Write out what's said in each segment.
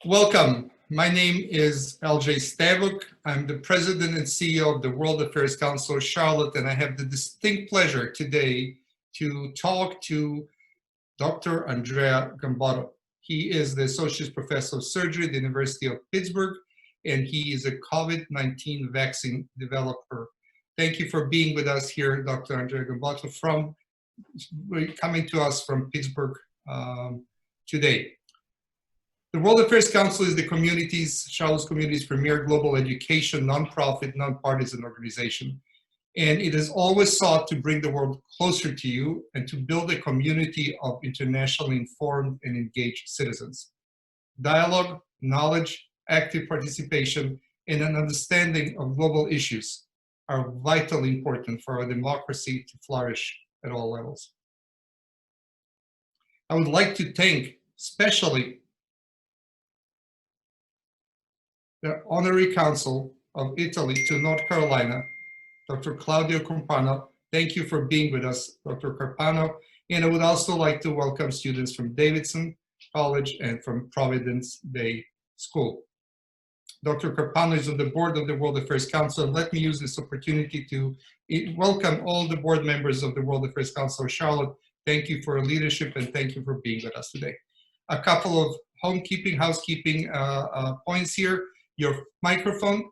Welcome. My name is LJ Stavuk. I'm the President and CEO of the World Affairs Council of Charlotte, and I have the distinct pleasure today to talk to Dr. Andrea Gambotto. He is the Associate Professor of Surgery at the University of Pittsburgh, and he is a COVID-19 vaccine developer. Thank you for being with us here, Dr. Andrea Gambotto, coming to us from Pittsburgh today. The World Affairs Council is the Charlotte's community's premier global education, nonprofit, nonpartisan organization. And it has always sought to bring the world closer to you and to build a community of internationally informed and engaged citizens. Dialogue, knowledge, active participation, and an understanding of global issues are vitally important for our democracy to flourish at all levels. I would like to thank especially the Honorary Consul of Italy to North Carolina, Dr. Claudio Carpano. Thank you for being with us, Dr. Carpano. And I would also like to welcome students from Davidson College and from Providence Day School. Dr. Carpano is on the board of the World Affairs Council. Let me use this opportunity to welcome all the board members of the World Affairs Council of Charlotte. Thank you for your leadership and thank you for being with us today. A couple of housekeeping points here. Your microphone,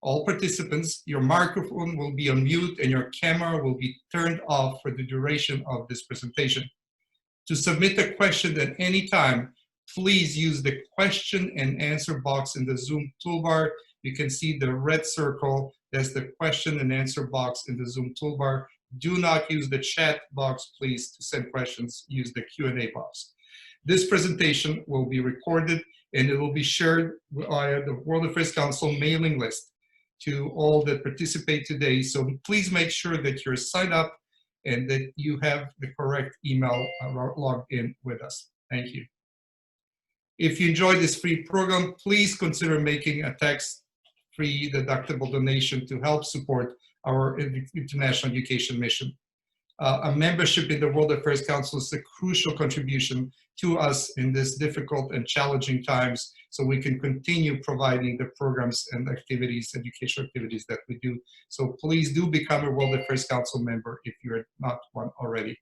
all participants, your microphone will be on mute and your camera will be turned off for the duration of this presentation. To submit a question at any time, please use the question and answer box in the Zoom toolbar. You can see the red circle, that's the question and answer box in the Zoom toolbar. Do not use the chat box, please, to send questions, use the Q&A box. This presentation will be recorded and it will be shared via the World Affairs Council mailing list to all that participate today. So please make sure that you're signed up and that you have the correct email logged in with us. Thank you. If you enjoy this free program, please consider making a tax-free deductible donation to help support our international education mission. A membership in the World Affairs Council is a crucial contribution to us in this difficult and challenging times so we can continue providing the programs and activities, educational activities that we do. So please do become a World Affairs Council member if you're not one already.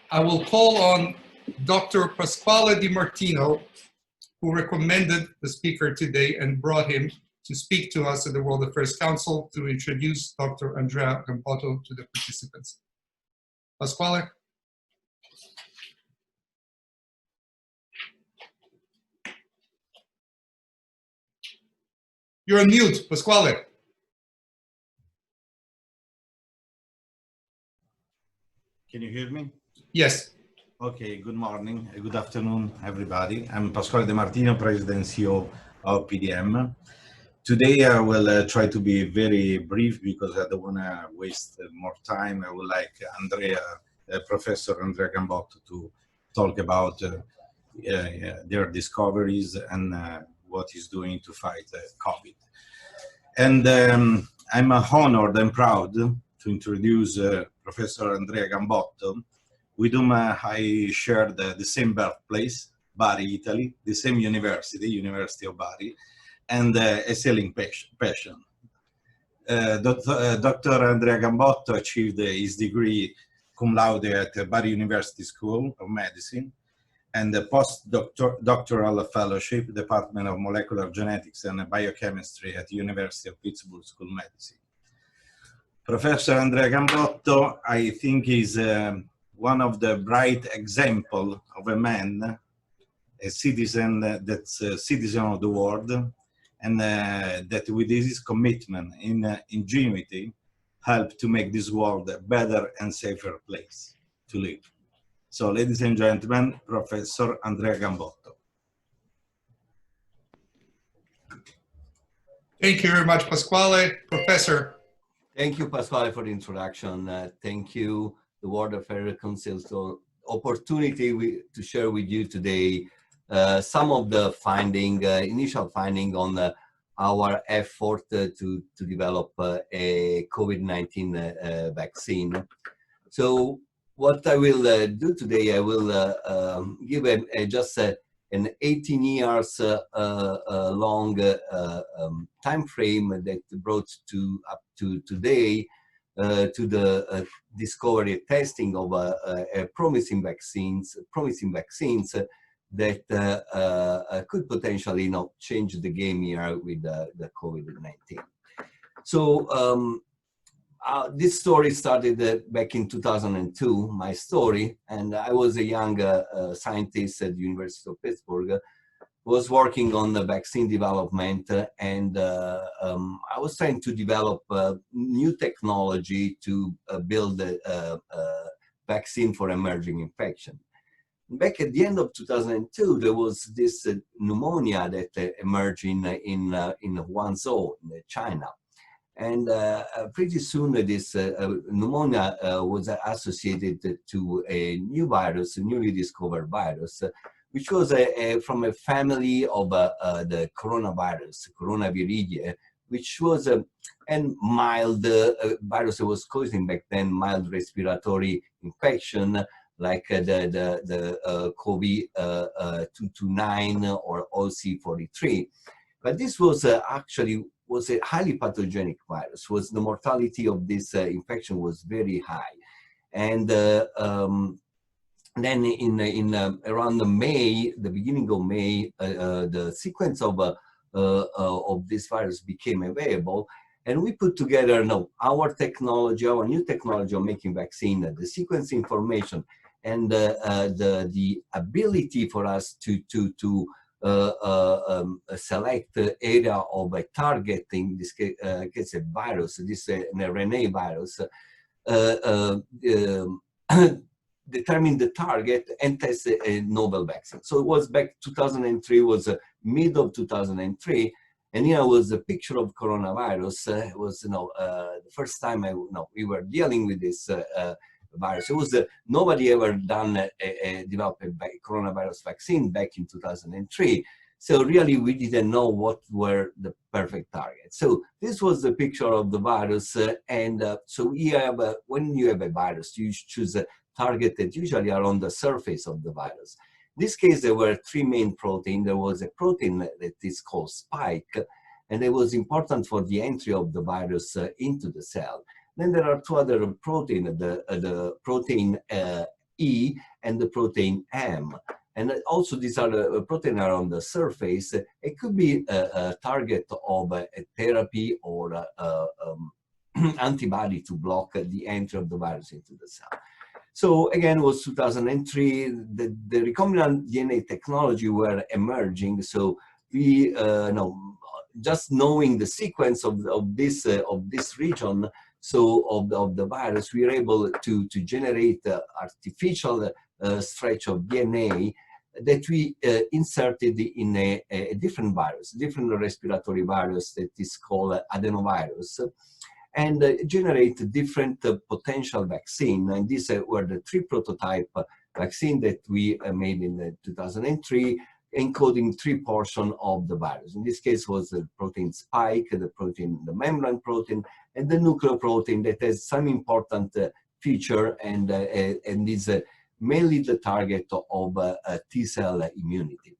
I will call on Dr. Pasquale Di Martino, who recommended the speaker today and brought him to speak to us at the World Affairs Council to introduce Dr. Andrea Gambotto to the participants. Pasquale? You're on mute, Pasquale. Can you hear me? Yes. Okay, good morning, good afternoon, everybody. I'm Pasquale Di Martino, President and CEO of PDM. Today I will try to be very brief because I don't want to waste more time. I would like Professor Andrea Gambotto to talk about their discoveries and what he's doing to fight COVID. And I'm honored and proud to introduce Professor Andrea Gambotto, with whom I shared the same birthplace, Bari, Italy, the same university, University of Bari, and a selling passion. Dr. Andrea Gambotto achieved his degree cum laude at Bari University School of Medicine and a postdoctoral fellowship, Department of Molecular Genetics and Biochemistry at the University of Pittsburgh School of Medicine. Professor Andrea Gambotto, I think, is one of the bright examples of a man, a citizen that's a citizen of the world, and that with his commitment in ingenuity helped to make this world a better and safer place to live. So, ladies and gentlemen, Professor Andrea Gambotto. Thank you very much, Pasquale. Professor. Thank you, Pasquale, for the introduction. Thank you, the World Affairs Council, for the opportunity to share with you today some of the initial finding on our effort to develop a COVID-19 vaccine. So what I will do today, I will give just an 18 years long time frame that brought up to today to the discovery and testing of promising vaccines that could potentially change the game here with the COVID-19. So this story started back in 2002, my story, and I was a young scientist at the University of Pittsburgh, was working on the vaccine development, and I was trying to develop new technology to build a vaccine for emerging infection. Back at the end of 2002, there was this pneumonia that emerged in Guangzhou, in China. And pretty soon this pneumonia was associated to a new virus, a newly discovered virus, which was from a family of the coronavirus, Coronaviridae, which was a mild virus that was causing back then mild respiratory infection, like the COVID-229 or OC43. But this was actually a highly pathogenic virus. The mortality of this infection was very high, and then in around May, the beginning of May, the sequence of this virus became available, and we put together our technology, our new technology of making vaccine, the sequence information, and the ability for us to select the area of a target, in this case a virus, this an RNA virus, determine the target and test a novel vaccine. So it was back 2003, was mid of 2003, and here was a picture of coronavirus. It was the first time we were dealing with this virus. It was nobody ever developed a coronavirus vaccine back in 2003. So really, we didn't know what were the perfect targets. So this was the picture of the virus, and so when you have a virus, you choose a target that usually are on the surface of the virus. In this case, there were three main proteins. There was a protein that is called spike, and it was important for the entry of the virus into the cell. Then there are two other proteins, the protein E and the protein M. And also these are the proteins are on the surface. It could be a target of a therapy or antibody to block the entry of the virus into the cell. So again, it was 2003, the recombinant DNA technology were emerging. So we just knowing the sequence of this region, so of the virus, we were able to generate artificial stretch of DNA that we inserted in a different virus, different respiratory virus that is called adenovirus, and generate different potential vaccine. And these were the three prototype vaccine that we made in 2003, encoding three portions of the virus. In this case was the protein spike, the membrane protein, and the nucleoprotein that has some important feature and is mainly the target of T-cell immunity.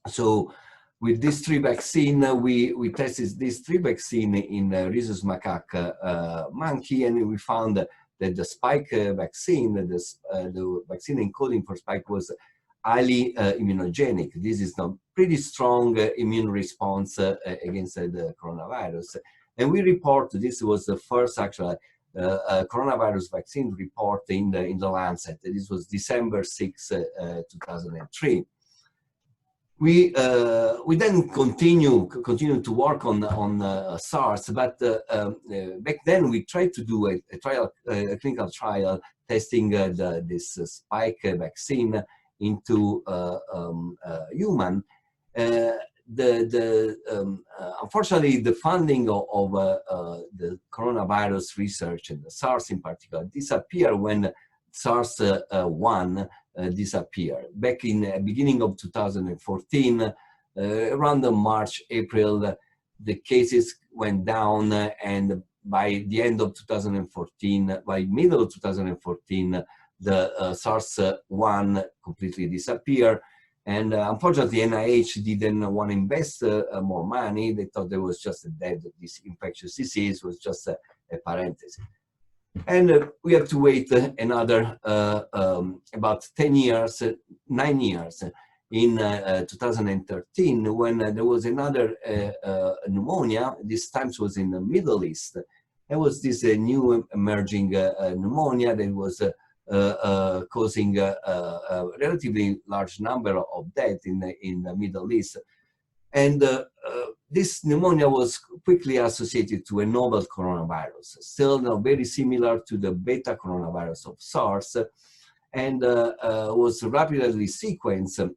So with these three vaccine, we tested these three vaccine in rhesus macaque monkey, and we found that the spike vaccine, the vaccine encoding for spike was highly immunogenic. This is a pretty strong immune response against the coronavirus. And we report, this was the first actual coronavirus vaccine report in the Lancet. This was December 6, 2003. We then continue to work on SARS, but back then we tried to do a clinical trial testing this spike vaccine into human. Unfortunately, the funding of the coronavirus research and the SARS in particular disappeared when SARS-1 disappeared. Back in the beginning of 2014, around March, April, the cases went down, and by the end of 2014, by middle of 2014, the SARS-1 completely disappeared. And unfortunately, NIH didn't want to invest more money. They thought there was just a dead, this infectious disease was just a parenthesis. And we had to wait another about 10 years, 9 years, in 2013, when there was another pneumonia. This time was in the Middle East. There was this new emerging pneumonia that was causing a relatively large number of deaths in the Middle East. And this pneumonia was quickly associated to a novel coronavirus, still very similar to the beta coronavirus of SARS, and was rapidly sequenced.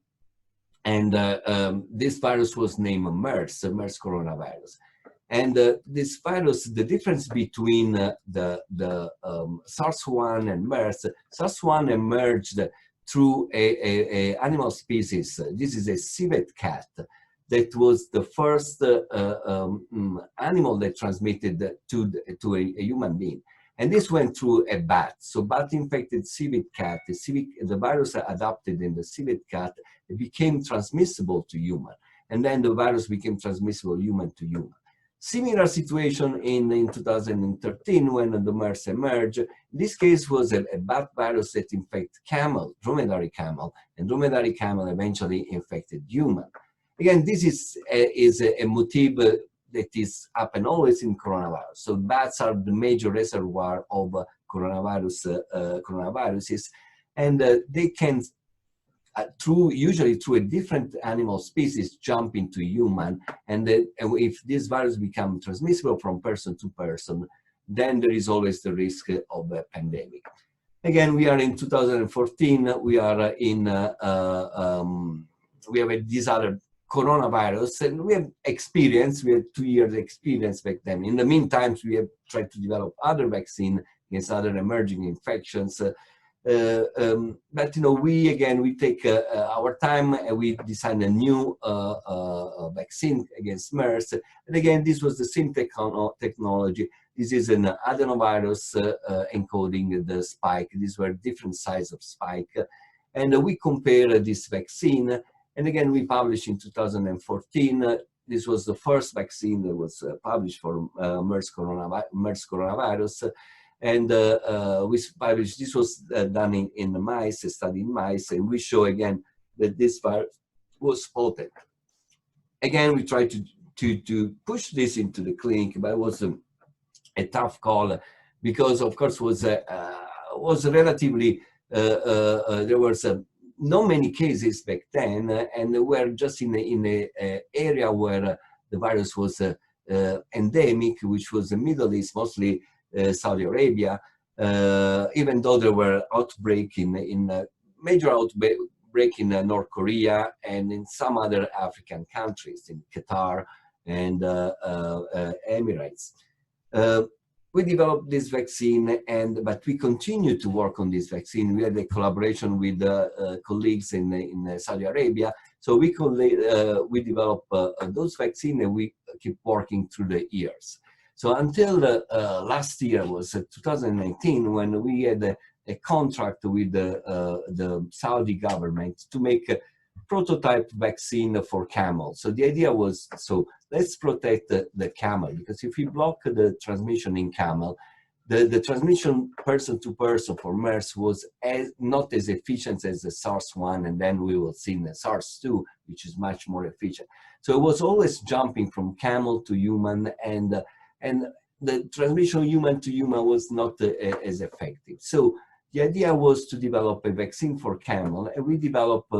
And this virus was named MERS coronavirus. And this virus, the difference between the SARS-1 and MERS, SARS-1 emerged through a animal species. This is a civet cat that was the first animal that transmitted to a human being. And this went through a bat. So bat-infected civet cat, the virus adapted in the civet cat, it became transmissible to human. And then the virus became transmissible human to human. Similar situation in 2013 when the MERS emerged. This case was a bat virus that infected camel, dromedary camel, and dromedary camel eventually infected human. Again, this is a motif that is happen always in coronavirus. So bats are the major reservoir of coronaviruses, and they can, usually through a different animal species, jump into human. And if this virus becomes transmissible from person to person, then there is always the risk of a pandemic. Again, we are in 2014. We are in we have this other coronavirus, and we have experience. We had 2 years experience back then. In the meantime, we have tried to develop other vaccine against other emerging infections. But we take our time and we design a new vaccine against MERS. And again, this was the same technology. This is an adenovirus encoding the spike. These were different sizes of spike. And we compare this vaccine. And again, we published in 2014. This was the first vaccine that was published for MERS coronavirus. And we published, this was done in the mice, a study in mice, and we show again that this virus was potent. Again, we tried to push this into the clinic, but it was a tough call because, of course, was relatively, there was not many cases back then, and we were just in an area where the virus was endemic, which was the Middle East, mostly Saudi Arabia, even though there were outbreak in major outbreak in North Korea and in some other African countries, in Qatar and Emirates. We developed this vaccine, but we continue to work on this vaccine. We had a collaboration with colleagues in Saudi Arabia. So we developed those vaccines, and we keep working through the years. So until last year was 2019, when we had a contract with the Saudi government to make a prototype vaccine for camels. So the idea was, so let's protect the camel, because if we block the transmission in camel, the transmission person to person for MERS was not as efficient as the SARS-1, and then we will see the SARS-2, which is much more efficient. So it was always jumping from camel to human, and the transmission human to human was not as effective. So the idea was to develop a vaccine for camel, and we developed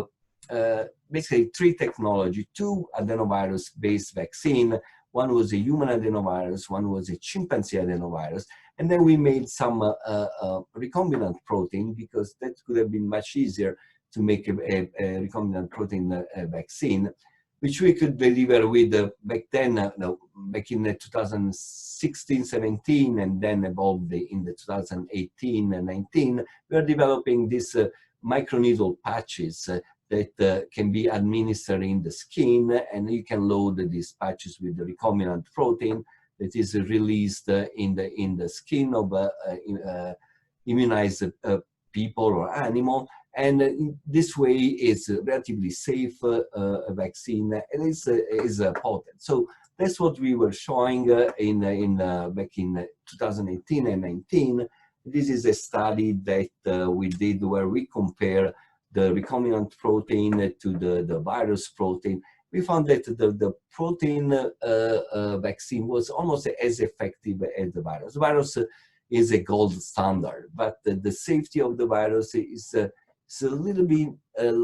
basically 3 technology, 2 adenovirus-based vaccine. One was a human adenovirus, one was a chimpanzee adenovirus, and then we made some recombinant protein, because that could have been much easier to make a recombinant protein vaccine, which we could deliver with back then, back in 2016-17, and then evolved in the 2018-19. We are developing these microneedle patches that can be administered in the skin, and you can load these patches with the recombinant protein that is released in the skin of immunized people or animal, and this way is a relatively safe vaccine and is potent. So that's what we were showing back in 2018 and 19. This is a study that we did where we compare the recombinant protein to the virus protein. We found that the protein vaccine was almost as effective as the virus. The virus is a gold standard, but the safety of the virus is a little bit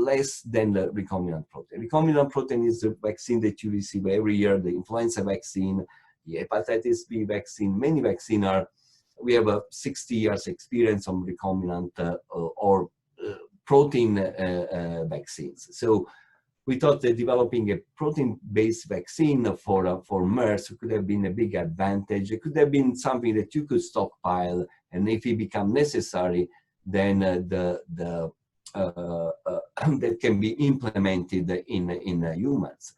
less than the recombinant protein. Recombinant protein is the vaccine that you receive every year, the influenza vaccine, the hepatitis B vaccine. Many vaccines are, we have a 60 years experience on recombinant or protein vaccines. So we thought that developing a protein-based vaccine for MERS could have been a big advantage. It could have been something that you could stockpile, and if it becomes necessary, then that can be implemented in humans.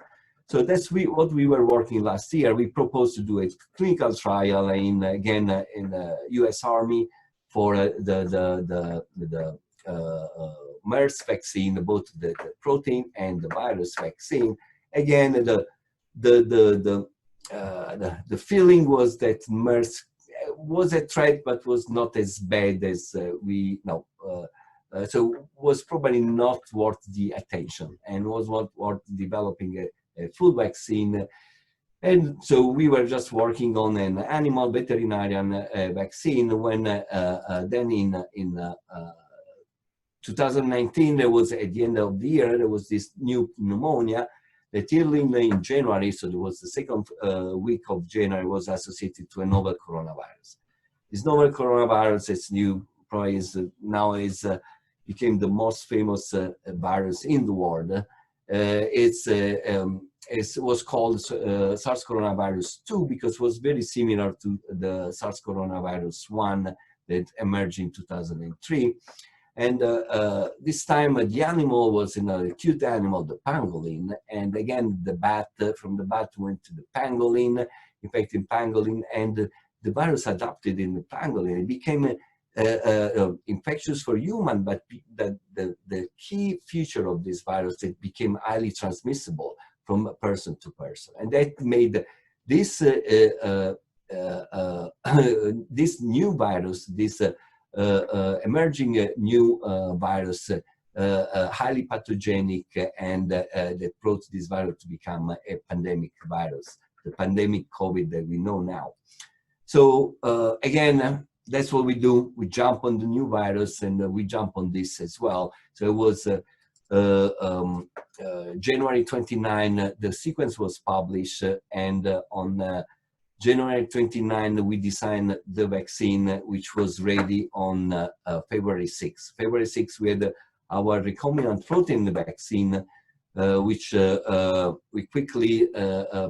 So that's what we were working last year. We proposed to do a clinical trial in the U.S. Army for the MERS vaccine, both the protein and the virus vaccine. Again, the feeling was that MERS was a threat, but was not as bad as we know. So was probably not worth the attention, and was worth developing a full vaccine. And so we were just working on an animal veterinarian vaccine when then in 2019, there was, at the end of the year, there was this new pneumonia that early in January, so there was the second week of January, was associated to a novel coronavirus. This novel coronavirus is new, probably now became the most famous virus in the world. It was called SARS coronavirus 2 because it was very similar to the SARS coronavirus 1 that emerged in 2003. And this time the animal was a cute animal, the pangolin. And again, the bat, from the bat went to the pangolin, infecting pangolin, and the virus adapted in the pangolin. It became infectious for human, but the key feature of this virus, it became highly transmissible from person to person. And that made this, this new virus, this emerging new virus, highly pathogenic, and that brought this virus to become a pandemic virus, the pandemic COVID that we know now. So again, that's what we do. We jump on the new virus, and we jump on this as well. So it was January 29, the sequence was published, and on January 29, we designed the vaccine, which was ready on February 6. February 6, we had our recombinant protein vaccine, which we quickly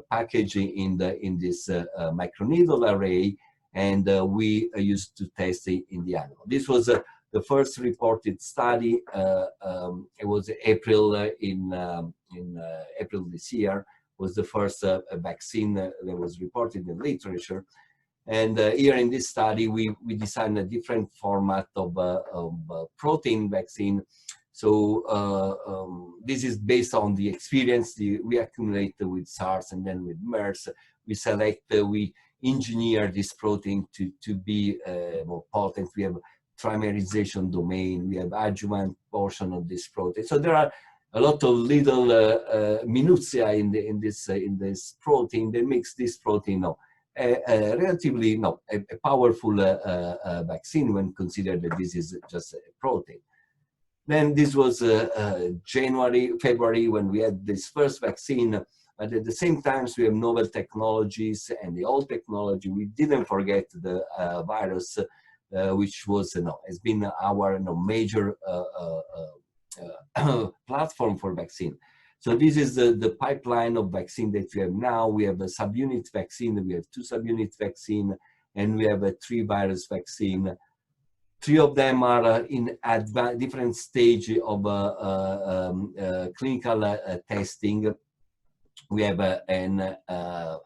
packaged in this microneedle array, and we used to test it in the animal. This was the first reported study. It was April in April this year. Was the first vaccine that was reported in literature. And here in this study, we designed a different format of protein vaccine. So this is based on the experience we accumulated with SARS and then with MERS. We engineer this protein to be more potent. We have trimerization domain, we have adjuvant portion of this protein. So there are a lot of little minutiae in this protein that makes this protein relatively a powerful vaccine when considered that this is just a protein. Then this was February when we had this first vaccine. But at the same time, we have novel technologies and the old technology. We didn't forget the virus, which was has been our major platform for vaccine. So this is the pipeline of vaccine that we have now. We have a subunit vaccine, we have 2 subunit vaccine, and we have a 3 virus vaccine. 3 of them are in different stage of clinical testing. We have an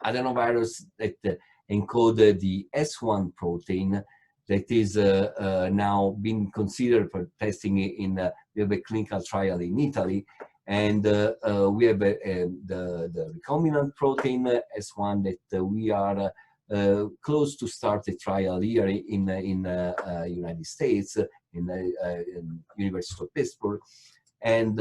adenovirus that encodes the S1 protein. that is now being considered for testing we have a clinical trial in Italy, and we have the recombinant protein as one that we are close to start a trial here in United States, in University of Pittsburgh. And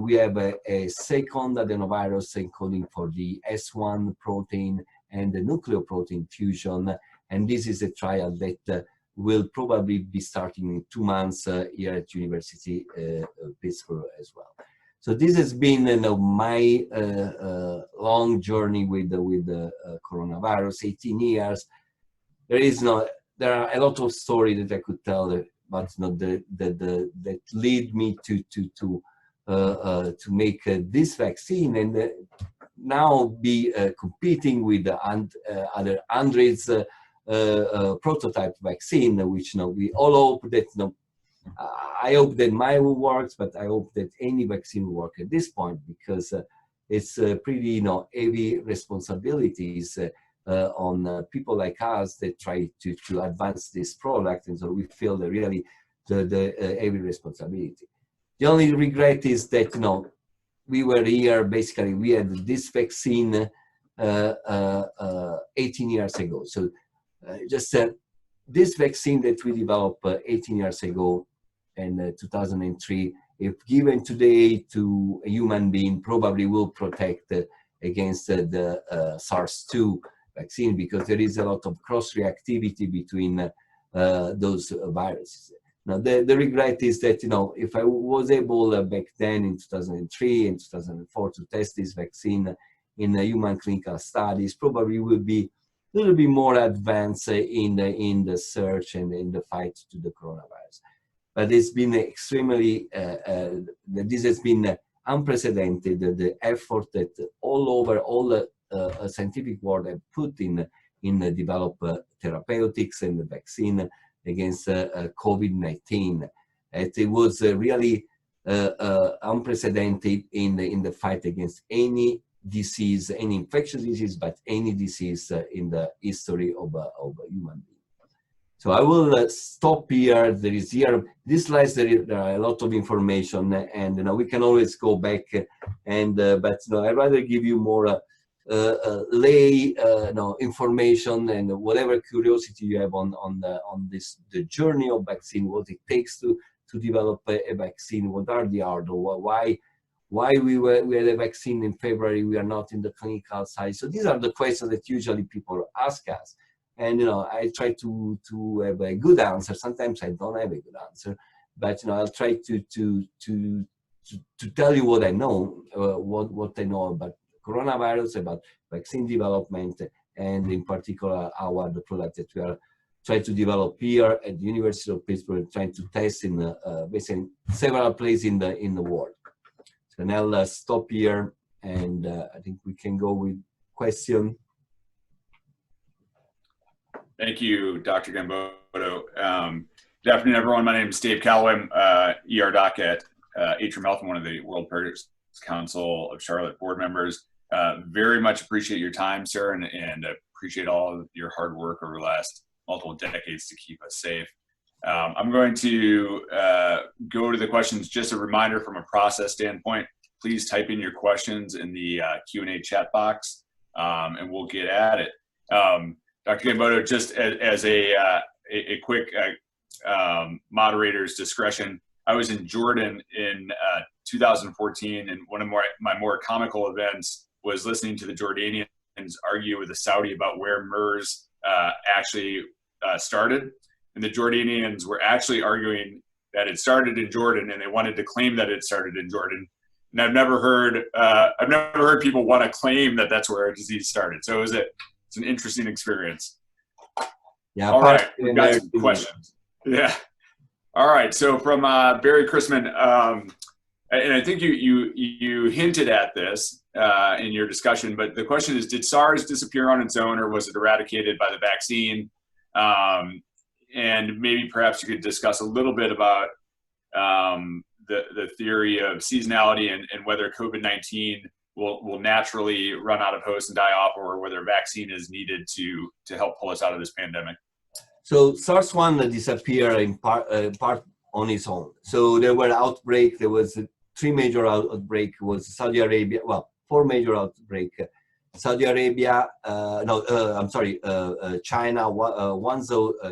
we have a second adenovirus encoding for the S1 protein and the nucleoprotein fusion. And this is a trial that will probably be starting in 2 months here at University of Pittsburgh as well. So this has been my long journey with the coronavirus, 18 years. There are a lot of stories that I could tell, but that lead me to make this vaccine, and now be competing with other hundreds prototype vaccine, which we all hope that I hope that mine will work, but I hope that any vaccine will work at this point, because it's pretty heavy responsibilities on people like us that try to advance this product, and so we feel really the heavy responsibility. The only regret is that we were here, basically we had this vaccine 18 years ago. So just this vaccine that we developed 18 years ago in 2003, if given today to a human being, probably will protect against the SARS-2 vaccine, because there is a lot of cross-reactivity between those viruses. Now, the regret is that, if I was able back then in 2003 and 2004 to test this vaccine in human clinical studies, probably would be a little bit more advanced in the search and in the fight to the coronavirus. But it's been extremely, this has been unprecedented, the effort that all the scientific world have put in develop therapeutics and the vaccine against COVID-19. It was really unprecedented in the fight against any disease, any infectious disease, but any disease in the history of a human being. So I will stop here. There is here, this slides, there are a lot of information, and we can always go back, and but I'd rather give you more lay information, and whatever curiosity you have on the journey of vaccine, what it takes to develop a vaccine, what are the hurdles, why we had a vaccine in February, we are not in the clinical side. So these are the questions that usually people ask us, and I try to have a good answer. Sometimes I don't have a good answer, but I'll try to tell you what I know, what I know about coronavirus, about vaccine development, and in particular the product that we are trying to develop here at the University of Pittsburgh, trying to test in basically several places in the world. So now let's stop here, and I think we can go with question. Thank you, Dr. Gambotto. Good afternoon, everyone. My name is Dave Calloway. I'm ER doc at Atrium Health. I'm one of the World Parkinson's Council of Charlotte board members. Very much appreciate your time, sir, and appreciate all of your hard work over the last multiple decades to keep us safe. I'm going to go to the questions. Just a reminder from a process standpoint, please type in your questions in the Q&A chat box, and we'll get at it. Dr. Gambotto, just as a quick moderator's discretion, I was in Jordan in 2014, and one of my more comical events was listening to the Jordanians argue with the Saudi about where MERS actually started. And the Jordanians were actually arguing that it started in Jordan, and they wanted to claim that it started in Jordan. And I've never heard people want to claim that that's where a disease started. So it's an interesting experience. Yeah. All right, we've got some questions. Yeah. All right. So from Barry Chrisman, and I think you hinted at this in your discussion, but the question is, did SARS disappear on its own, or was it eradicated by the vaccine? And maybe perhaps you could discuss a little bit about the theory of seasonality and whether COVID-19 will naturally run out of hosts and die off, or whether a vaccine is needed to help pull us out of this pandemic. So SARS-1 disappeared in part on its own. So there were outbreaks. There was 3 major outbreaks. Was Saudi Arabia, well, 4 major outbreaks. Saudi Arabia, China,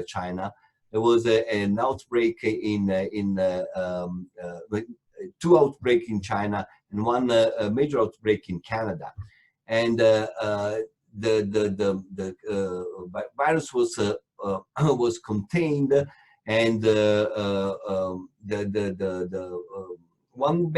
China. There was an outbreak in 2 outbreaks in China and 1 major outbreak in Canada. And the virus was contained, and one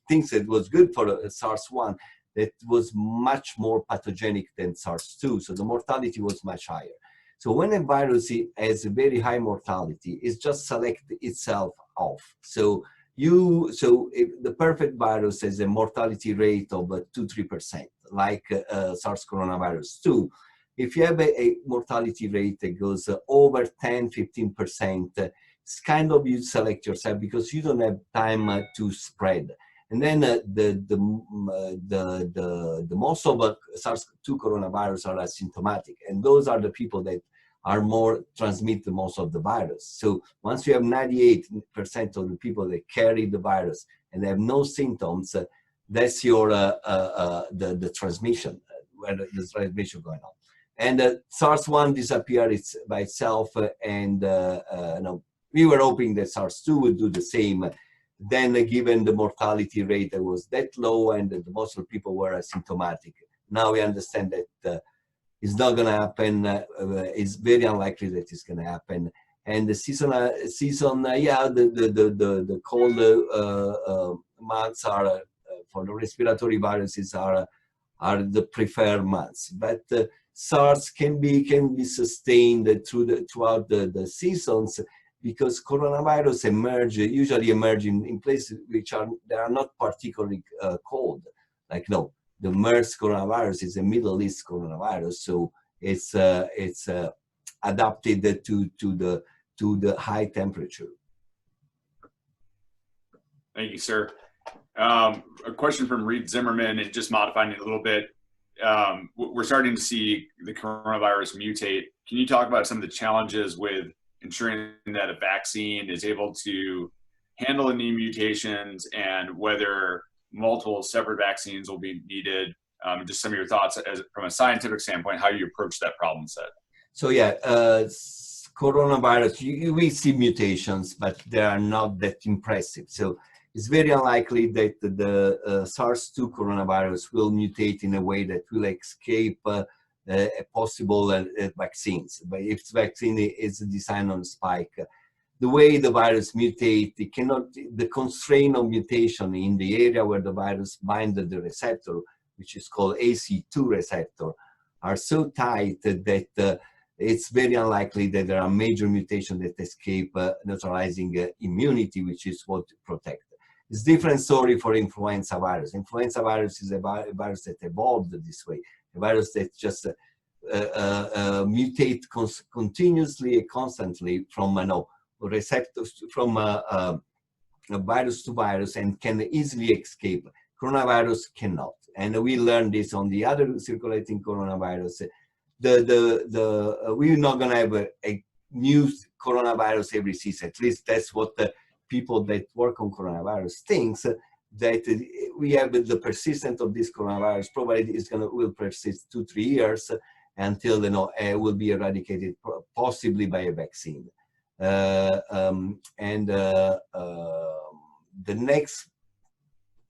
thing that was good for SARS-1, that was much more pathogenic than SARS-2, so the mortality was much higher. So when a virus has a very high mortality, it just selects itself off. So if the perfect virus has a mortality rate of 2-3%, like SARS coronavirus 2. If you have a mortality rate that goes over 10-15%, it's kind of you select yourself because you don't have time to spread. And then the most of SARS-2 coronavirus are asymptomatic, and those are the people that are more transmit the most of the virus. So once you have 98% of the people that carry the virus and have no symptoms, that's your the transmission, where the transmission going on. And SARS-1 disappeared by itself, and we were hoping that SARS-2 would do the same. Then, given the mortality rate that was that low and that most of the people were asymptomatic, now we understand that it's not going to happen. It's very unlikely that it's going to happen. And the the cold months are for the respiratory viruses are the preferred months. But SARS can be sustained throughout the seasons, because coronavirus usually emerge in places which are not particularly cold. Like the MERS coronavirus is a Middle East coronavirus, so it's adapted to the high temperature. Thank you, sir. A question from Reed Zimmerman, and just modifying it a little bit. We're starting to see the coronavirus mutate. Can you talk about some of the challenges with ensuring that a vaccine is able to handle any mutations, and whether multiple separate vaccines will be needed? Just some of your thoughts from a scientific standpoint, how you approach that problem set. So yeah, coronavirus, we see mutations, but they are not that impressive. So it's very unlikely that the SARS-2 coronavirus will mutate in a way that will escape possible vaccines. But if the vaccine is designed on spike, the way the virus mutates, the constraint of mutation in the area where the virus binds the receptor, which is called AC2 receptor, are so tight that it's very unlikely that there are major mutations that escape neutralizing immunity, which is what to protect. It's a different story for influenza virus. Influenza virus is a virus that evolved this way, a virus that just mutate continuously and constantly from receptors, from virus to virus, and can easily escape. Coronavirus cannot, and we learned this on the other circulating coronavirus. We're not going to have a new coronavirus every season. At least that's what the people that work on coronavirus thinks, that we have the persistence of this coronavirus probably will persist 2-3 years until it will be eradicated, possibly by a vaccine. The next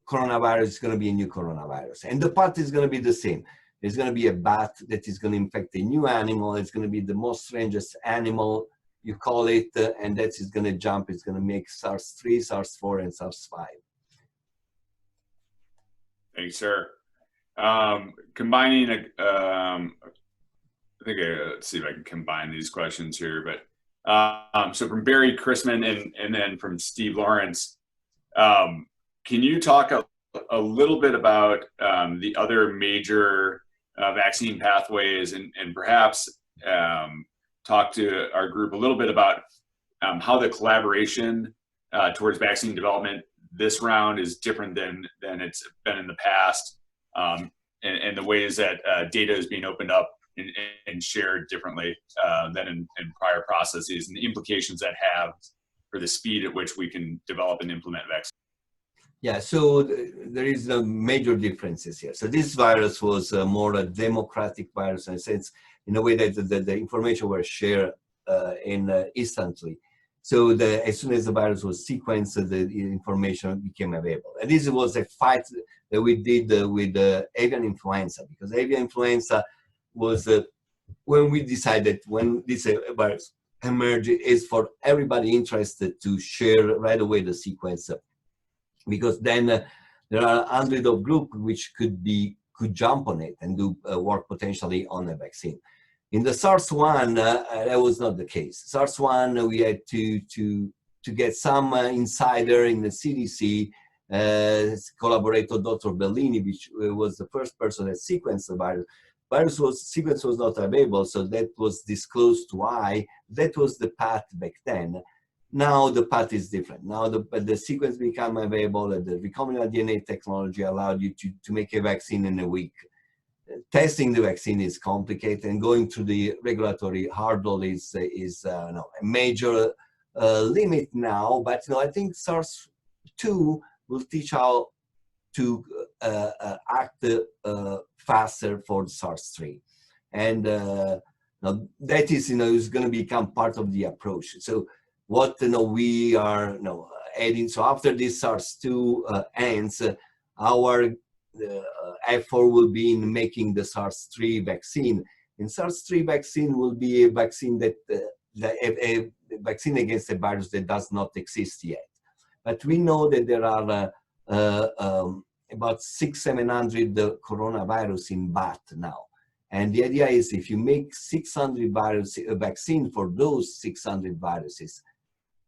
coronavirus is going to be a new coronavirus, and the path is going to be the same. There's going to be a bat that is going to infect a new animal. It's going to be the most strangest animal, you call it, and that is going to jump. It's going to make SARS-3, SARS-4, and SARS-5. Thank you, sir. Combining, let's see if I can combine these questions here. But so from Barry Chrisman and then from Steve Lawrence, can you talk a little bit about the other major vaccine pathways, and perhaps talk to our group a little bit about how the collaboration towards vaccine development this round is different than it's been in the past, and the ways that data is being opened up and shared differently than in prior processes, and the implications that have for the speed at which we can develop and implement vaccines. Yeah, so there is major differences here. So this virus was more a democratic virus in a sense, in a way that the information was shared instantly. So as soon as the virus was sequenced, the information became available. And this was a fight that we did with avian influenza, because avian influenza was when we decided, when this virus emerged, is for everybody interested to share right away the sequence, because then there are hundreds of groups which could jump on it and do work potentially on a vaccine. In the SARS-1, that was not the case. SARS-1, we had to get some insider in the CDC, collaborator Dr. Bellini, which was the first person that sequenced the virus. Sequence was not available, so that was disclosed to I. That was the path back then. Now the path is different. Now the sequence became available, the recombinant DNA technology allowed you to make a vaccine in a week. Testing the vaccine is complicated, and going through the regulatory hurdle is a major limit now. But I think SARS-2 will teach how to act faster for SARS-3, and now that is going to become part of the approach. So what we are adding. So after this SARS-2 ends, our effort will be in making the SARS-3 vaccine. And SARS-3 vaccine will be a vaccine that a vaccine against a virus that does not exist yet. But we know that there are about 600-700 coronavirus in bat now. And the idea is, if you make 600 vaccine for those 600 viruses,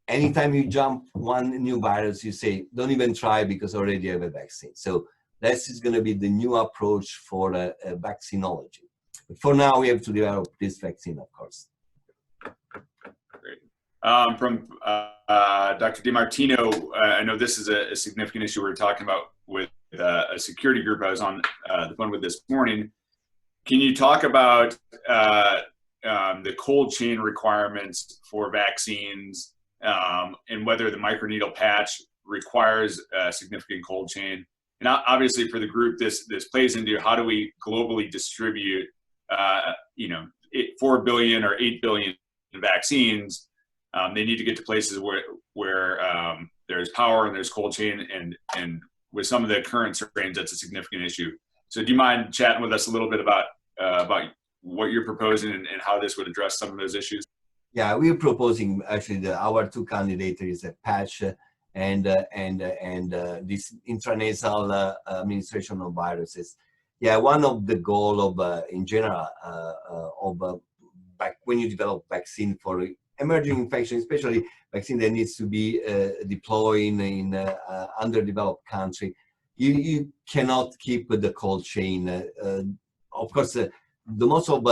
anytime you jump one new virus, you say, don't even try because already have a vaccine. So this is going to be the new approach for vaccinology. But for now, we have to develop this vaccine, of course. Great. From Dr. DiMartino, I know this is a significant issue we're talking about with a security group I was on the phone with this morning. Can you talk about the cold chain requirements for vaccines and whether the microneedle patch requires a significant cold chain? And obviously for the group, this plays into how do we globally distribute 4 billion or 8 billion vaccines. They need to get to places where there's power and there's cold chain, and with some of the current strains, that's a significant issue. So do you mind chatting with us a little bit about what you're proposing and how this would address some of those issues? Yeah, we're proposing actually our two candidates is a patch and this intranasal administration of viruses. Yeah, one of the goal of in general when you develop vaccine for emerging infection, especially vaccine that needs to be deployed in underdeveloped country, you cannot keep the cold chain. Of course, the most of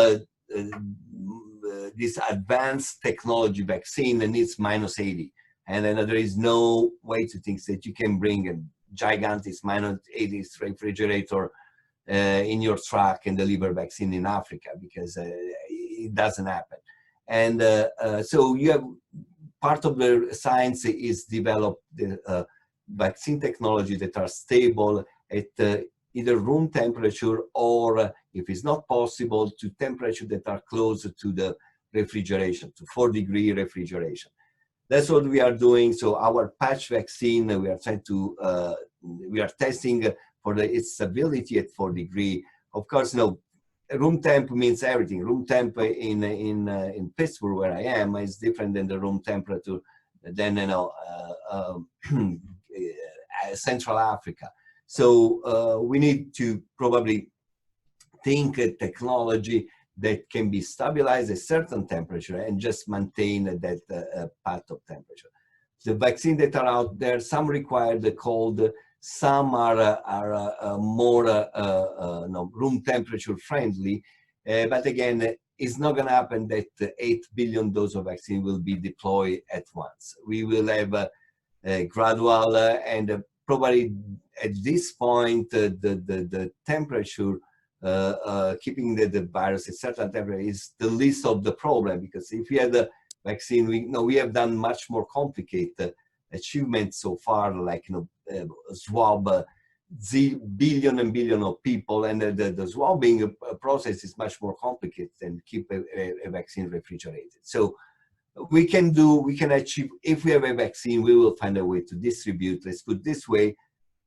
this advanced technology vaccine needs -80. And then there is no way to think that you can bring a gigantic -80 refrigerator in your truck and deliver vaccine in Africa, because it doesn't happen. And so you have part of the science is develop the vaccine technology that are stable at either room temperature, or if it's not possible, to temperature that are closer to the refrigeration, to 4-degree refrigeration. That's what we are doing. So our patch vaccine, we are trying to, we are testing for its stability at 4 degree. Of course, room temp means everything. Room temp in Pittsburgh, where I am, is different than the room temperature than Central Africa. So we need to probably think a technology that can be stabilized at a certain temperature and just maintain that path of temperature. The vaccines that are out there, some require the cold, some are more room temperature friendly, but again, it's not going to happen that 8 billion doses of vaccine will be deployed at once. We will have a gradual and probably at this point, the temperature keeping the virus at certain temperature is the least of the problem, because if we had the vaccine, we have done much more complicated achievements so far, like swab billion and billion of people, and the swabbing process is much more complicated than keep a vaccine refrigerated. So we can achieve, if we have a vaccine, we will find a way to distribute. Let's put it this way.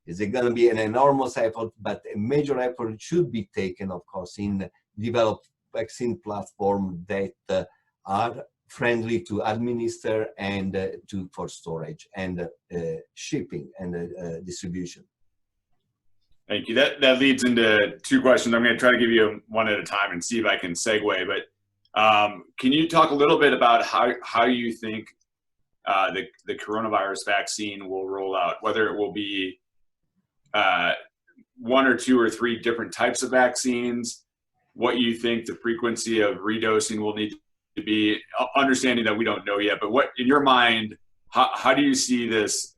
Is it going to be an enormous effort? But a major effort should be taken, of course, in develop vaccine platforms that are friendly to administer and for storage and shipping and distribution. Thank you. That leads into two questions. I'm going to try to give you one at a time and see if I can segue. But can you talk a little bit about how you think the coronavirus vaccine will roll out, whether it will be one or two or three different types of vaccines, what you think the frequency of redosing will need to be, understanding that we don't know yet, but what, in your mind, how do you see this,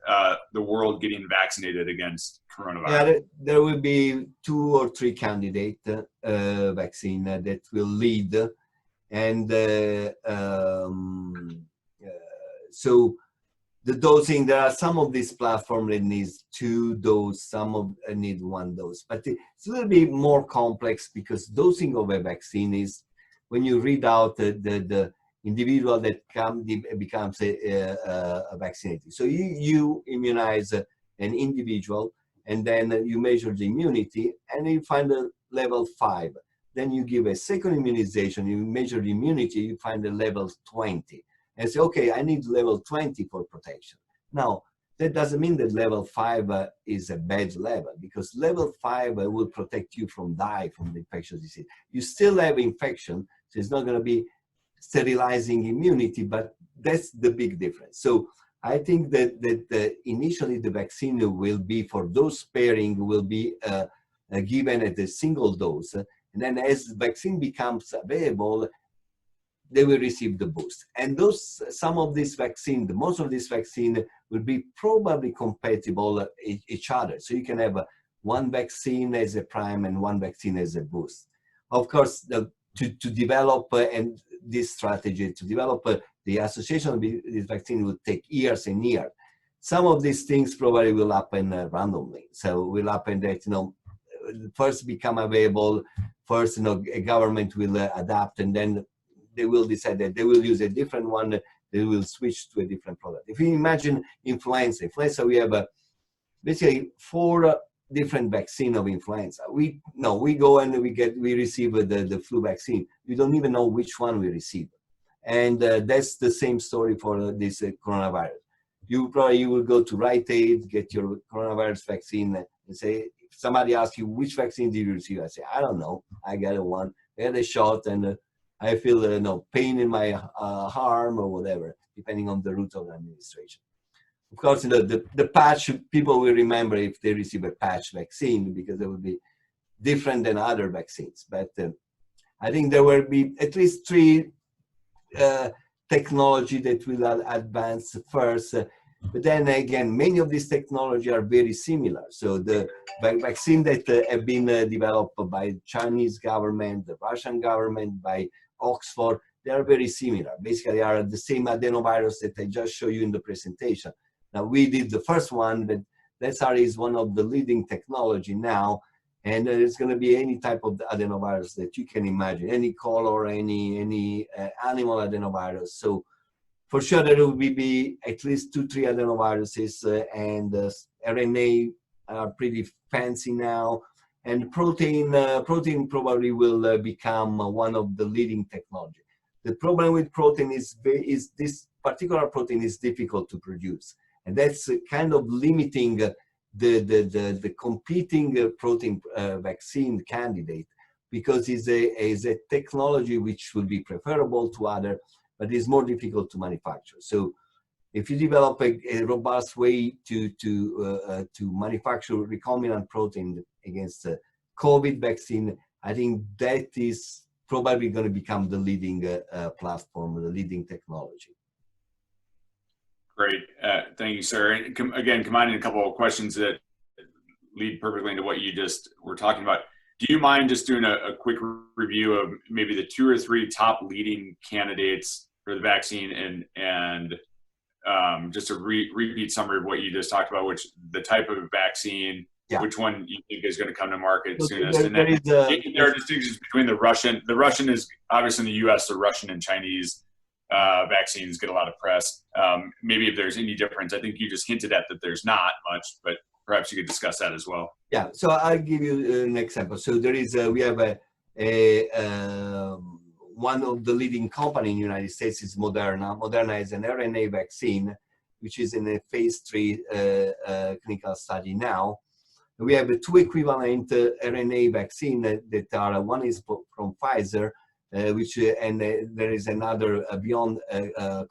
the world getting vaccinated against coronavirus? Yeah, there will be 2 or 3 candidate vaccine that will lead, and so the dosing, there are some of these platforms that needs 2 doses, some of need 1 dose, but it's a little bit more complex, because dosing of a vaccine is when you read out the individual that becomes a vaccinated. So you immunize an individual, and then you measure the immunity, and you find a level 5. Then you give a second immunization, you measure the immunity, you find a level 20. And say, okay, I need level 20 for protection. Now, that doesn't mean that level 5 is a bad level, because level 5 will protect you from die from the infectious disease. You still have infection, so it's not going to be sterilizing immunity, but that's the big difference. So I think that initially the vaccine will be, for those pairing, will be given at a single dose. And then as the vaccine becomes available, they will receive the boost. And some of this vaccine, most of this vaccine will be probably compatible each other. So you can have one vaccine as a prime and one vaccine as a boost. Of course, to develop and this strategy, to develop the association of this vaccine will take years and years. Some of these things probably will happen randomly. So it will happen that, first become available, first, a government will adapt, and then they will decide that they will use a different one, they will switch to a different product. If you imagine influenza, we have basically 4 different vaccines of influenza. We go and we receive the flu vaccine. We don't even know which one we receive. And that's the same story for this coronavirus. You will go to Rite Aid, get your coronavirus vaccine, and say, if somebody asks you, which vaccine did you receive? I say, I don't know, I got one. I had a shot, and I feel pain in my arm or whatever, depending on the route of administration. Of course, the patch, people will remember if they receive a patch vaccine, because it will be different than other vaccines. But I think there will be at least 3 technology that will advance first. But then again, many of these technology are very similar. So the vaccine that have been developed by the Chinese government, the Russian government, by Oxford, they are very similar. Basically, are the same adenovirus that I just showed you in the presentation. Now, we did the first one, but that is one of the leading technology now, and it's going to be any type of adenovirus that you can imagine, any color, any animal adenovirus. So for sure, there will be at least 2, 3 adenoviruses, and RNA are pretty fancy now. And protein probably will become one of the leading technology. The problem with protein is this particular protein is difficult to produce, and that's kind of limiting the competing protein vaccine candidate, because it's a technology which will be preferable to other, but is more difficult to manufacture. So if you develop a robust way to manufacture recombinant protein against COVID vaccine, I think that is probably going to become the leading platform, the leading technology. Great. Thank you, sir. And again, combining a couple of questions that lead perfectly into what you just were talking about. do you mind just doing a quick review of maybe the 2 or 3 top leading candidates for the vaccine and just a repeat summary of what you just talked about, which the type of vaccine, Yeah. which one you think is going to come to market Look, soonest? And then there are distinctions between the Russian is obviously in the US, the Russian and Chinese vaccines get a lot of press. Maybe if there's any difference, I think you just hinted at that there's not much, but perhaps you could discuss that as well. Yeah, so I'll give you an example. So there is we have one of the leading company in the United States is Moderna. Moderna is an RNA vaccine, which is in a phase 3 clinical study now. We have 2 equivalent RNA vaccine that are, one is from Pfizer, and there is another beyond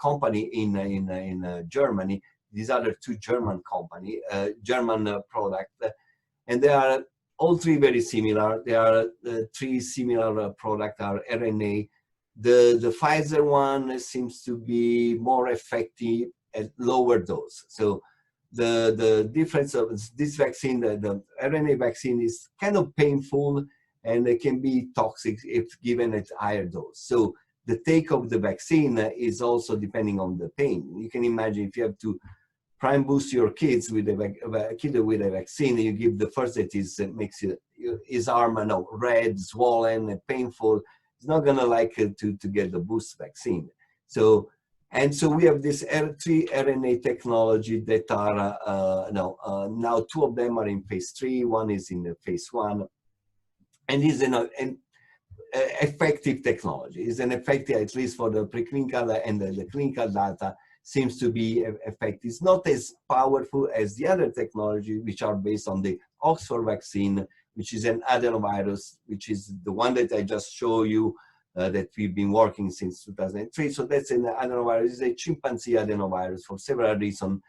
company in Germany. These are the 2 German company, German product, and they are all 3 very similar. There are 3 similar product are RNA. The Pfizer one seems to be more effective at lower dose. So the difference of this vaccine, the RNA vaccine, is kind of painful and it can be toxic if given at higher dose. So the take of the vaccine is also depending on the pain. You can imagine if you have to prime boost your kids with a kid with a vaccine, you give the first that makes his arm red, swollen, and painful. He's not gonna like to get the boost vaccine. So we have this 3 RNA technology that are now 2 of them are in phase 3, 1 is in the phase 1, and is an effective technology. Is an effective, at least for the preclinical and the clinical data, seems to be effective. It's not as powerful as the other technology, which are based on the Oxford vaccine, which is an adenovirus, which is the one that I just showed you that we've been working since 2003. So that's an adenovirus. It's a chimpanzee adenovirus for several reasons.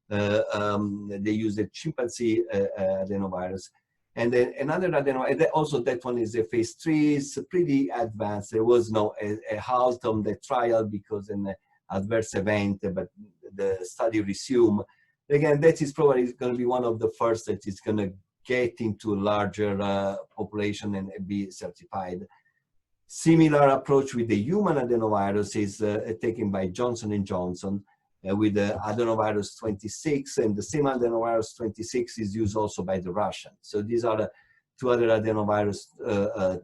They use the chimpanzee adenovirus. And then another adenovirus, also that one is a phase 3, it's pretty advanced. There was no a halt on the trial because an adverse event, but the study resumed. Again, that is probably going to be one of the first that is going to get into a larger population and be certified. Similar approach with the human adenovirus is taken by Johnson & Johnson with the adenovirus 26, and the same adenovirus 26 is used also by the Russians. So these are the 2 other adenovirus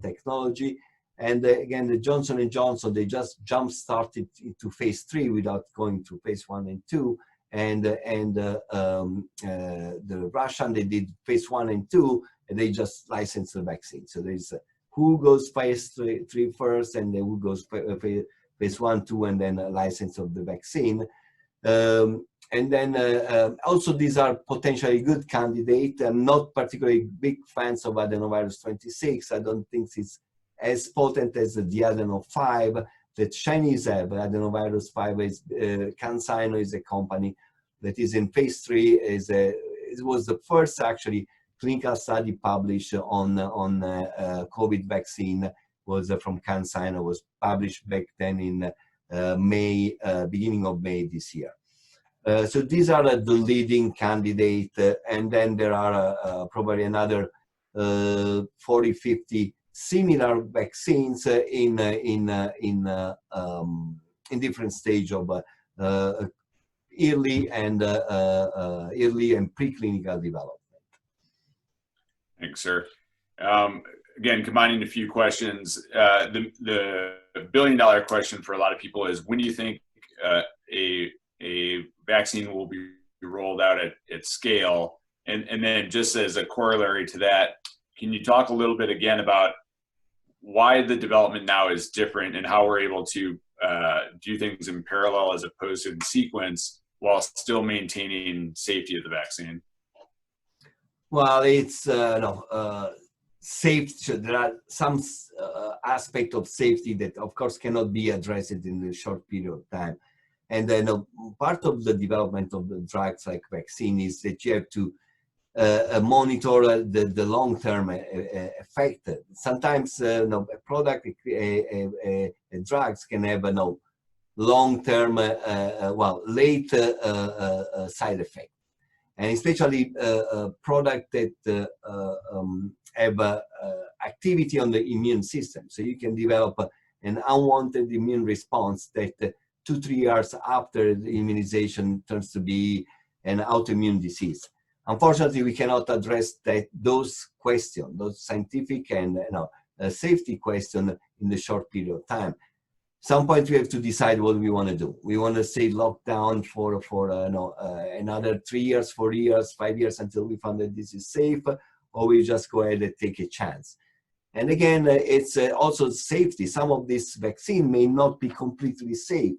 technology. And again, the Johnson & Johnson, they just jump-started into phase 3 without going to phase 1 and 2. And the Russian, they did phase 1 and 2, and they just licensed the vaccine. So there's who goes phase 3 first, and then who goes phase 1, 2, and then a license of the vaccine. And then also these are potentially good candidates. I'm not particularly big fans of adenovirus 26. I don't think it's as potent as the adeno 5 that Chinese have. Adenovirus 5 is CanSino is a company that is in phase 3. It was the first actually clinical study published on COVID vaccine, was from CanSino, was published back then in May, beginning of May this year. So these are the leading candidate, and then there are probably another 40, 50 similar vaccines in different stage of early and preclinical development. Thanks, sir. Again, combining a few questions, the billion-dollar question for a lot of people is, when do you think a vaccine will be rolled out at scale? And then just as a corollary to that, can you talk a little bit again about why the development now is different and how we're able to do things in parallel as opposed to in sequence while still maintaining safety of the vaccine? Well, it's safe. There are some aspect of safety that, of course, cannot be addressed in a short period of time. And then part of the development of the drugs like vaccine is that you have to monitor the long-term effect. Sometimes a product, drugs can have long-term, late side effect. and especially product that have activity on the immune system. So you can develop an unwanted immune response that 2-3 years after the immunization turns to be an autoimmune disease. Unfortunately, we cannot address those questions, those scientific and safety questions in the short period of time. Some point we have to decide what we want to do. We want to stay locked down for another 3 years, 4 years, 5 years until we find that this is safe, or we just go ahead and take a chance. And again, it's also safety. Some of this vaccine may not be completely safe.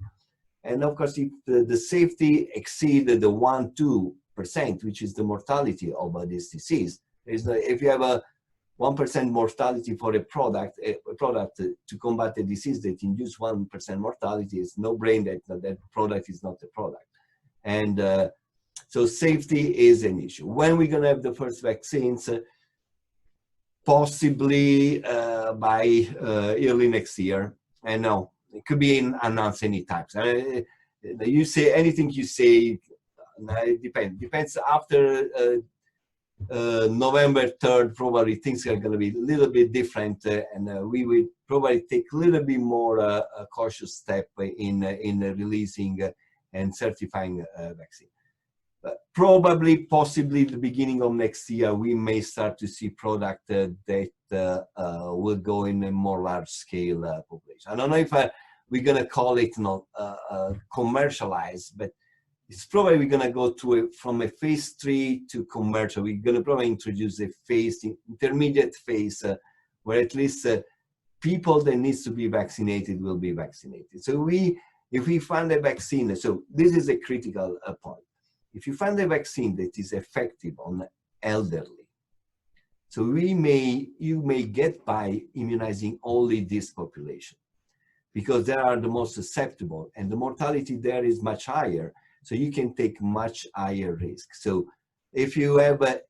And of course, if the safety exceeds the 1-2%, which is the mortality of this disease, if you have a 1% mortality for a product to combat a disease that induces 1% mortality, is no brainer that product is not a product. And so safety is an issue. When we're going to have the first vaccines, possibly by early next year. And no, it could be announced any time. You say anything you say, it depends after November 3rd, probably things are going to be a little bit different, and we will probably take a little bit more a cautious step in releasing and certifying vaccine. But probably, possibly, the beginning of next year, we may start to see product that will go in a more large-scale population. I don't know if we're going to call it commercialized, but it's probably going to go from a phase 3 to commercial. We're going to probably introduce a intermediate phase, where at least people that needs to be vaccinated will be vaccinated. So if we find a vaccine, so this is a critical point. If you find a vaccine that is effective on elderly, so you may get by immunizing only this population, because they are the most susceptible, and the mortality there is much higher. So you can take much higher risk. So if you have a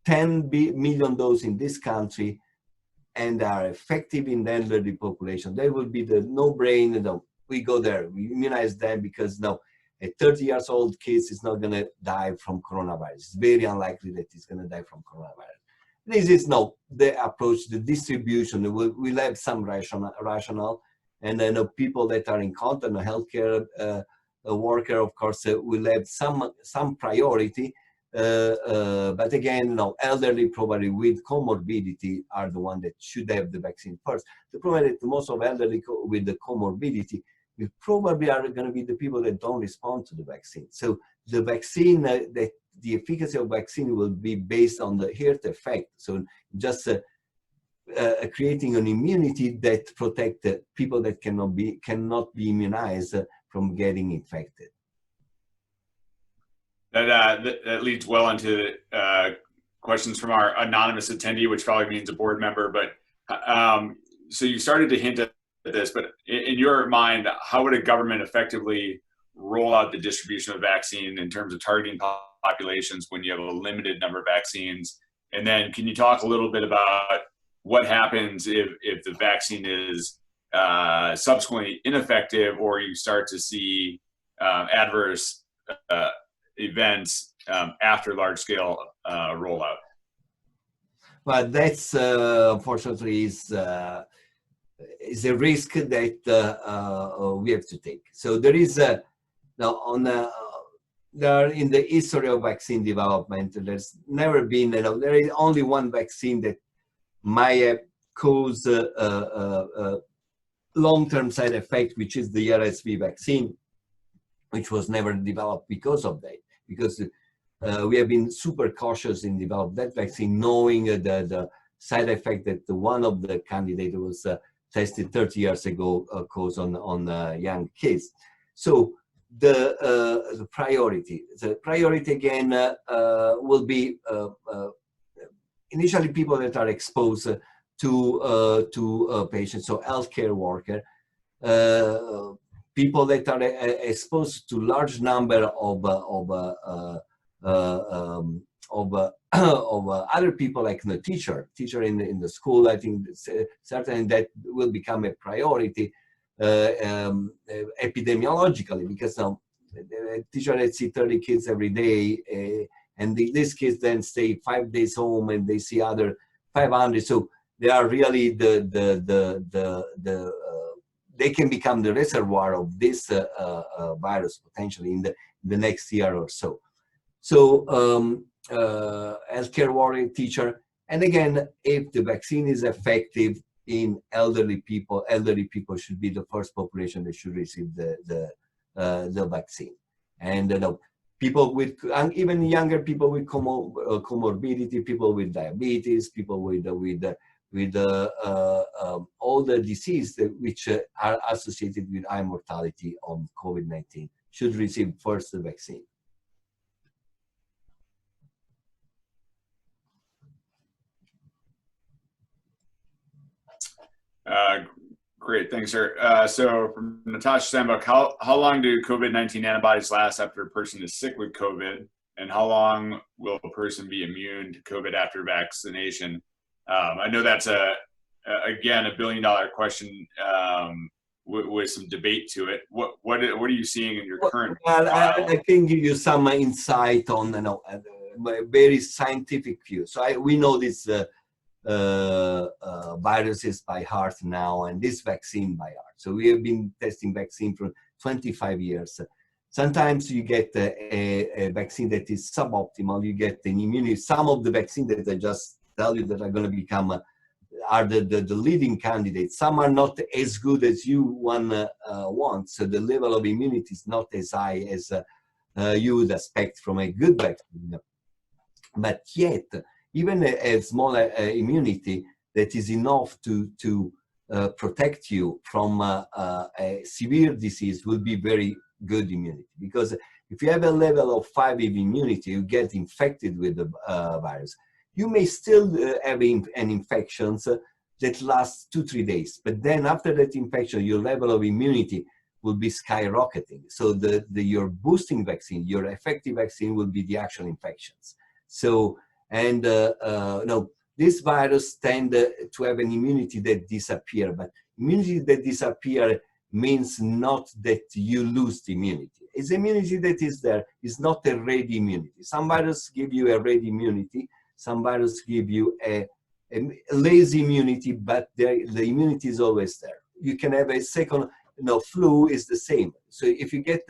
10 million dose in this country and are effective in the elderly population, they will be the no-brainer. We go there, we immunize them, because a 30-year-old kid is not going to die from coronavirus. It's very unlikely that he's going to die from coronavirus. This is the approach, the distribution. We'll have some rationale, and people that are in contact, healthcare worker, of course, will have some priority. But again, elderly probably with comorbidity are the ones that should have the vaccine first. The problem is that most of elderly with the comorbidity, we probably are going to be the people that don't respond to the vaccine. So the vaccine, the efficacy of vaccine will be based on the herd effect. So just creating an immunity that protects people that cannot be immunized from getting infected. That leads well into questions from our anonymous attendee, which probably means a board member. But so you started to hint at this, but in your mind, how would a government effectively roll out the distribution of vaccine in terms of targeting populations when you have a limited number of vaccines? And then can you talk a little bit about what happens if the vaccine is subsequently ineffective, or you start to see adverse events after large-scale rollout? Well, that's unfortunately is a risk that we have to take. So there is there in the history of vaccine development, there's never been, there is only one vaccine that might have caused long-term side effect, which is the RSV vaccine, which was never developed because of that. Because we have been super cautious in developing that vaccine, knowing the side effect that one of the candidates was tested 30 years ago caused on young kids. So the priority again will be initially people that are exposed to patients, so healthcare worker, people that are exposed to large number of other people, like the teacher in the school. I think certainly that will become a priority epidemiologically, because teacher that see 30 kids every day, and these kids then stay 5 days home and they see other 500. So they are really they can become the reservoir of this virus potentially in the next year or so. So healthcare warrior, teacher, and again, if the vaccine is effective in elderly people should be the first population that should receive the vaccine. And people with, and even younger people with comorbidity, people with diabetes, people with all the disease which are associated with high mortality of COVID-19 should receive first the vaccine. Great, thanks, sir. So from Natasha Sambuk, how long do COVID-19 antibodies last after a person is sick with COVID? And how long will a person be immune to COVID after vaccination? I know that's again, $1 billion question with some debate to it. What are you seeing in your current trial? I can give you some insight on a very scientific view. So we know this viruses by heart now, and this vaccine by heart. So we have been testing vaccine for 25 years. Sometimes you get a vaccine that is suboptimal. You get an immunity. Some of the vaccines that I just tell you that are going to become are the leading candidates. Some are not as good as you want. So the level of immunity is not as high as you would expect from a good vaccine. But yet, even a small immunity that is enough to protect you from a severe disease will be very good immunity. Because if you have a level of 5 of immunity, you get infected with the virus. You may still have an infection that lasts 2-3 days, but then after that infection, your level of immunity will be skyrocketing. So your boosting vaccine, your effective vaccine will be the actual infections. So, and no, this virus tend to have an immunity that disappear, but immunity that disappear means not that you lose the immunity. It's immunity that is there. It's not a ready immunity. Some viruses give you a ready immunity. Some viruses give you a lazy immunity, but the immunity is always there. You can have a second, flu is the same. So if you get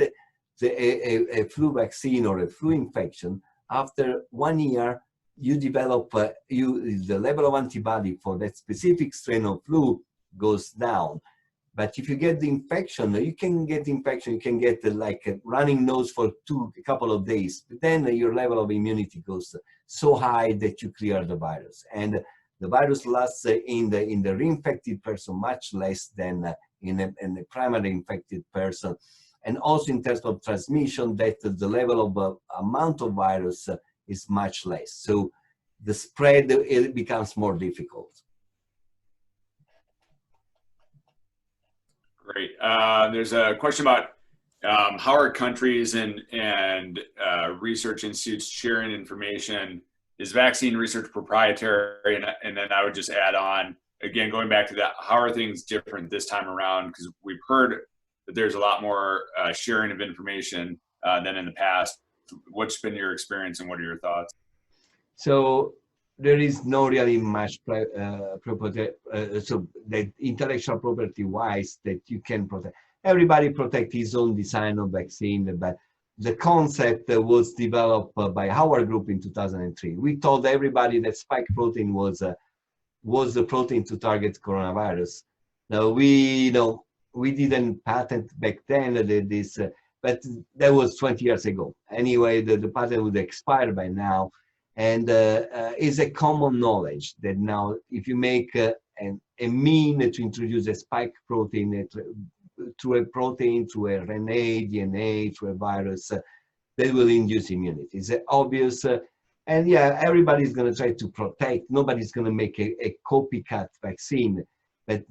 a flu vaccine or a flu infection, after 1 year, you develop, the level of antibody for that specific strain of flu goes down. But if you get the infection, you can get infection, you can get like a running nose for a couple of days, but then your level of immunity goes so high that you clear the virus. And the virus lasts in the reinfected person much less than in a primary infected person. And also in terms of transmission, that the level of amount of virus is much less. So the spread, it becomes more difficult. Great. There's a question about how are countries and research institutes sharing information? Is vaccine research proprietary? And then I would just add on, again, going back to that, how are things different this time around? Because we've heard that there's a lot more sharing of information than in the past. What's been your experience and what are your thoughts? So there is no really much property, so that intellectual property wise that you can protect. Everybody protect his own design of vaccine, but the concept was developed by our group in 2003. We told everybody that spike protein was the protein to target coronavirus. Now we didn't patent back then this, but that was 20 years ago. Anyway, the patent would expire by now. And it's a common knowledge that now if you make a mean to introduce a spike protein through a protein, through a RNA, DNA, through a virus, that will induce immunity. It's obvious. And yeah, everybody's going to try to protect. Nobody's going to make a copycat vaccine. But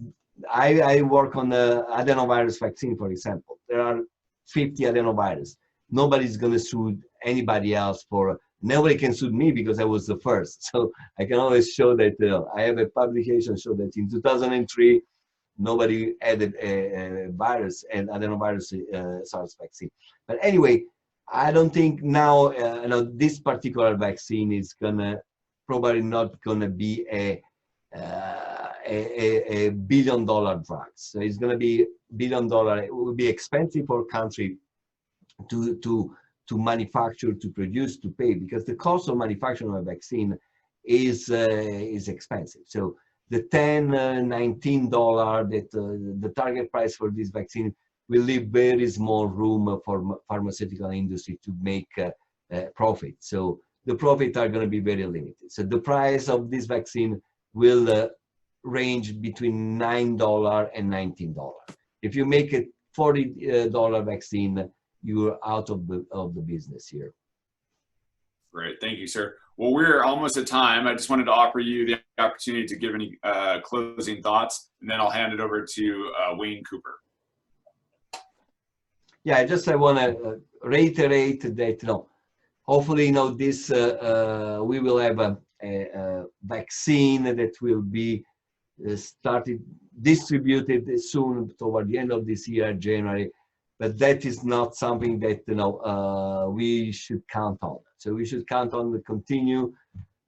I work on the adenovirus vaccine, for example. There are 50 adenovirus. Nobody's going to sue anybody else for. Nobody can sue me because I was the first. So I can always show that I have a publication show that in 2003, nobody added a virus and adenovirus SARS vaccine. But anyway, I don't think now, this particular vaccine is probably not gonna be a billion-dollar drug. So it's gonna be billion-dollar. It will be expensive for a country to manufacture, to produce, to pay, because the cost of manufacturing a vaccine is expensive. So the $10, $19 that the target price for this vaccine will leave very small room for pharmaceutical industry to make profit. So the profits are going to be very limited. So the price of this vaccine will range between $9 and $19. If you make a $40 vaccine, you're out of the business here. Great, thank you, sir. Well, we're almost at time. I just wanted to offer you the opportunity to give any closing thoughts, and then I'll hand it over to Wayne Cooper. Yeah, I want to reiterate that, hopefully, this we will have a vaccine that will be distributed soon toward the end of this year, January. But that is not something that we should count on. So we should count on the continue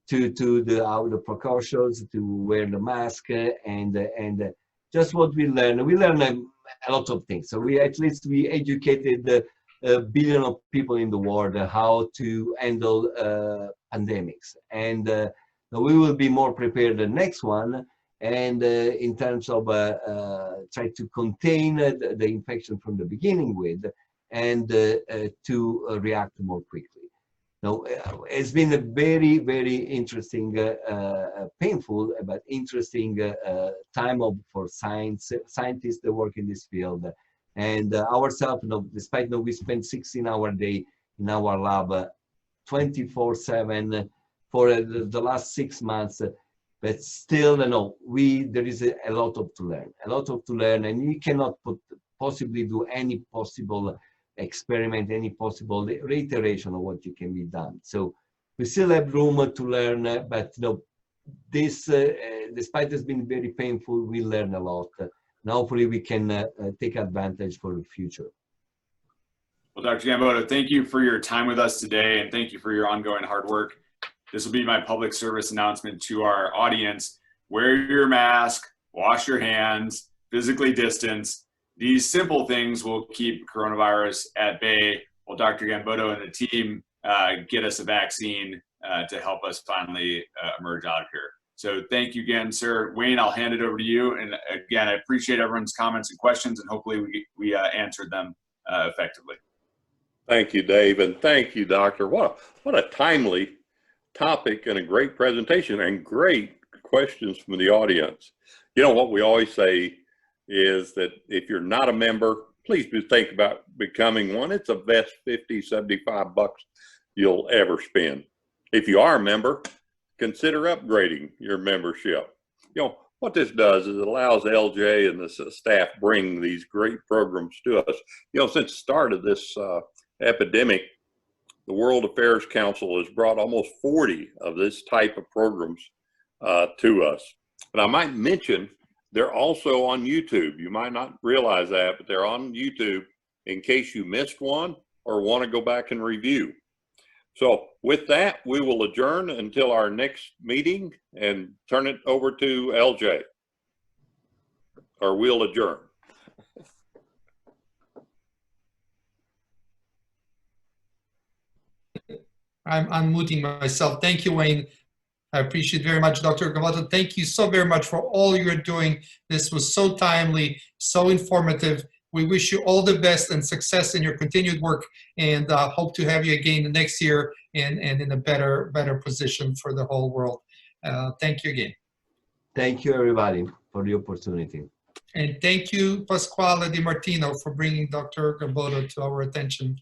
to the precautions, to wear the mask, and just what we learn. We learn a lot of things. So we educated a billion of people in the world how to handle pandemics, and we will be more prepared the next one. And in terms of try to contain the infection from the beginning with, and to react more quickly. Now, it's been a very, very interesting, painful, but interesting time for scientists that work in this field. And ourselves, despite we spend 16-hour day in our lab, 24/7 for the last 6 months. But still, there is a lot to learn, and you cannot possibly do any possible experiment, any possible reiteration of what you can be done. So we still have room to learn, but this, despite it's been very painful, we learn a lot. Now, hopefully, we can take advantage for the future. Well, Dr. Gambotto, thank you for your time with us today, and thank you for your ongoing hard work. This will be my public service announcement to our audience. Wear your mask, wash your hands, physically distance. These simple things will keep coronavirus at bay while Dr. Gambotto and the team get us a vaccine to help us finally emerge out of here. So thank you again, sir. Wayne, I'll hand it over to you. And again, I appreciate everyone's comments and questions, and hopefully we answered them effectively. Thank you, Dave, and thank you, Doctor. What a timely topic and a great presentation and great questions from the audience. What we always say is that if you're not a member, please do think about becoming one. It's the best $50, $75 you'll ever spend. If you are a member, consider upgrading your membership. What this does is it allows LJ and the staff bring these great programs to us. Since the start of this epidemic, the World Affairs Council has brought almost 40 of this type of programs to us. But I might mention, they're also on YouTube. You might not realize that, but they're on YouTube in case you missed one or want to go back and review. So with that, we will adjourn until our next meeting and turn it over to LJ. Or we'll adjourn. I'm unmuting myself. Thank you, Wayne. I appreciate very much, Dr. Gambotto. Thank you so very much for all you're doing. This was so timely, so informative. We wish you all the best and success in your continued work, and hope to have you again next year and in a better position for the whole world. Thank you again. Thank you, everybody, for the opportunity. And thank you, Pasquale Di Martino, for bringing Dr. Gambotto to our attention.